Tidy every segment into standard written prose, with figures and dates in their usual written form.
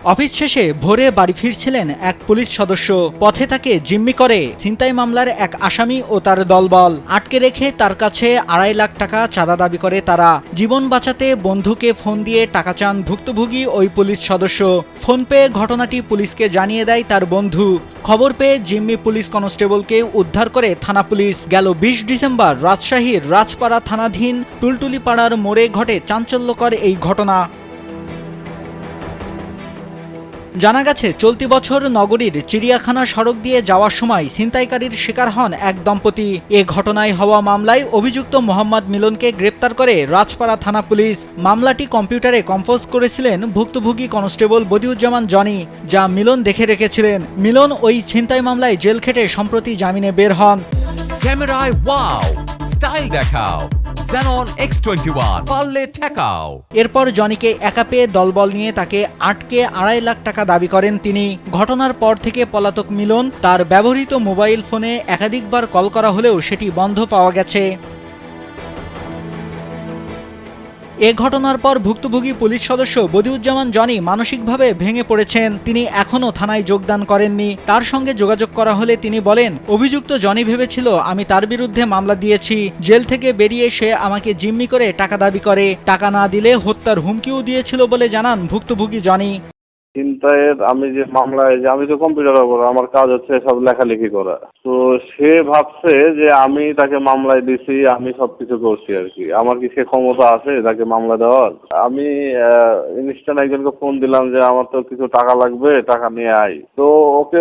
Office শেষে ভোরে বাড়ি ফিরছিলেন এক পুলিশ সদস্য। পথে তাকে জিম্মি করে ছিনতাই মামলার এক আসামি ও তার দলবল। আটকে রেখে তার কাছে 2.5 লাখ টাকা চাঁদা দাবি করে তারা। জীবন বাঁচাতে বন্ধুকে ফোন দিয়ে টাকা চান ভুক্তভোগী ওই পুলিশ সদস্য। ফোন পেয়ে ঘটনাটি পুলিশকে জানিয়ে দেয় তার বন্ধু। খবর পেয়ে জিম্মি পুলিশ কনস্টেবলকে উদ্ধার করে থানা পুলিশ। গেল 20 ডিসেম্বর রাজশাহীর রাজপাড়া থানাধীন টুলটুলিপাড়ার মোড়ে ঘটে চাঞ্চল্যকর এই ঘটনা। জানা গেছে, চলতি বছর নগরীর চিড়িয়াখানা সড়ক দিয়ে যাওয়ার সময় ছিনতাইকারীর শিকার হন এক দম্পতি। এ ঘটনায় হওয়া মামলায় অভিযুক্ত মোহাম্মদ মিলনকে গ্রেপ্তার করে রাজপাড়া থানা পুলিশ। মামলাটি কম্পিউটারে কম্পোজ করেছিলেন ভুক্তভোগী কনস্টেবল বদিউজ্জামান জনি, যা মিলন দেখে রেখেছিলেন। মিলন ওই ছিনতাই মামলায় জেল খেটে সম্প্রতি জামিনে বের হন। ক্যামেরায় ওয়াও, স্টাইল দেখাও, Xenon X21 পারলে ঠেকাও। এরপর জনিকে একা পেয়ে দলবল নিয়ে তাকে আটকে 2.5 লাখ টাকা দাবি করেন তিনি। ঘটনার পর থেকে পলাতক মিলন। তার ব্যবহৃত মোবাইল ফোনে একাধিকবার কল করা হলেও সেটি বন্ধ পাওয়া গেছে। এ ঘটনার পর ভুক্তভোগী পুলিশ সদস্য বদিউজ্জামান জনি মানসিকভাবে ভেঙে পড়েছেন। তিনি এখনও থানায় যোগদান করেননি। তার সঙ্গে যোগাযোগ করা হলে তিনি বলেন, অভিযুক্ত জনি ভেবেছিল আমি তার বিরুদ্ধে মামলা দিয়েছি। জেল থেকে বেরিয়ে সে আমাকে জিম্মি করে টাকা দাবি করে। টাকা না দিলে হত্যার হুমকিও দিয়েছিল বলে জানান ভুক্তভোগী জনি। ছিনতাইয়ের আমি যে মামলায় যে আমি তো কম্পিউটার অপারেটর, আমার কাজ হচ্ছে সব লেখালেখি করা। তো সে ভাবছে যে আমি তাকে মামলায় দিছি, আমি সবকিছু করছি আর কি। আমার কি সে ক্ষমতা আছে তাকে মামলা দেওয়ার? আমি ইনস্ট্যান্ট একজনকে ফোন দিলাম যে আমার তো কিছু টাকা লাগবে, টাকা নিয়ে আয়। তো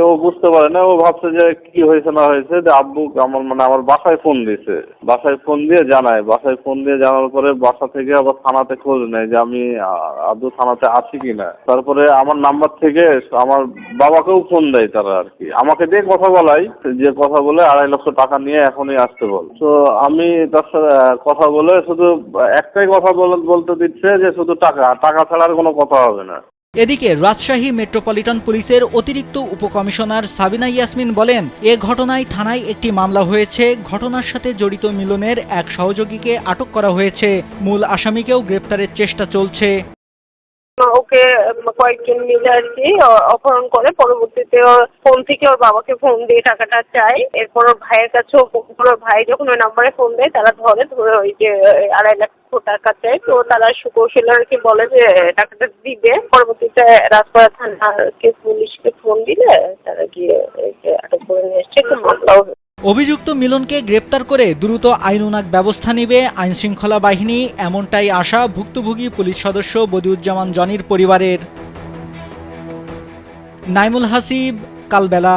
ও বুঝতে পারে না, ও ভাবছে যে কি হয়েছে না হয়েছে, যে আব্বু আমার বাসায় ফোন দিয়েছে। বাসায় ফোন দিয়ে জানায়, বাসায় ফোন দিয়ে জানার পরে বাসা থেকে আবার থানাতে খোঁজ নেয় যে আমি আব্বু থানাতে আছি কিনা। তারপরে আমার নাম্বার থেকে আমার বাবাকেও ফোন দেয় তারা আর কি, আমাকে দিয়ে কথা বলাই, যে কথা বলে 2.5 লক্ষ টাকা নিয়ে এখনই আসতে বল। তো আমি তার সাথে কথা বলে শুধু একটাই কথা বলতে দিচ্ছে যে শুধু টাকা ছাড়া আর কোনো কথা হবে না। এদিকে রাজশাহী মেট্রোপলিটন পুলিশের অতিরিক্ত উপকমিশনার সাবিনা ইয়াসমিন বলেন, এ ঘটনায় থানায় একটি মামলা হয়েছে। ঘটনার সাথে জড়িত মিলনের এক সহযোগীকে আটক করা হয়েছে। মূল আসামিকেও গ্রেপ্তারের চেষ্টা চলছে। ওকে কয়েকজন মিলে আর কি অপহরণ করে, পরবর্তীতে ওর ফোন থেকে ওর বাবাকে ফোন দিয়ে টাকাটা চায়। এরপর ওর ভাইয়ের কাছেও, ওর ভাই যখন ওই নাম্বারে ফোন দেয় তারা ধরে ওই যে 2.5 লাখ টাকা চায়। তো তারা সুকৌশলীকে বলে যে টাকাটা দিবে। পরবর্তীতে রাজপাড়া থানাকে পুলিশকে ফোন দিলে তারা গিয়ে আটক করে নিয়ে এসছে। একটু মামলাও। অভিযুক্ত মিলনকে গ্রেপ্তার করে দ্রুত আইনানুগ ব্যবস্থা নেবে আইনশৃঙ্খলা বাহিনী, এমনটাই আশা ভুক্তভোগী পুলিশ সদস্য বদিউজ্জামান জনির পরিবারের। নাইমুল হাসিব, কালবেলা।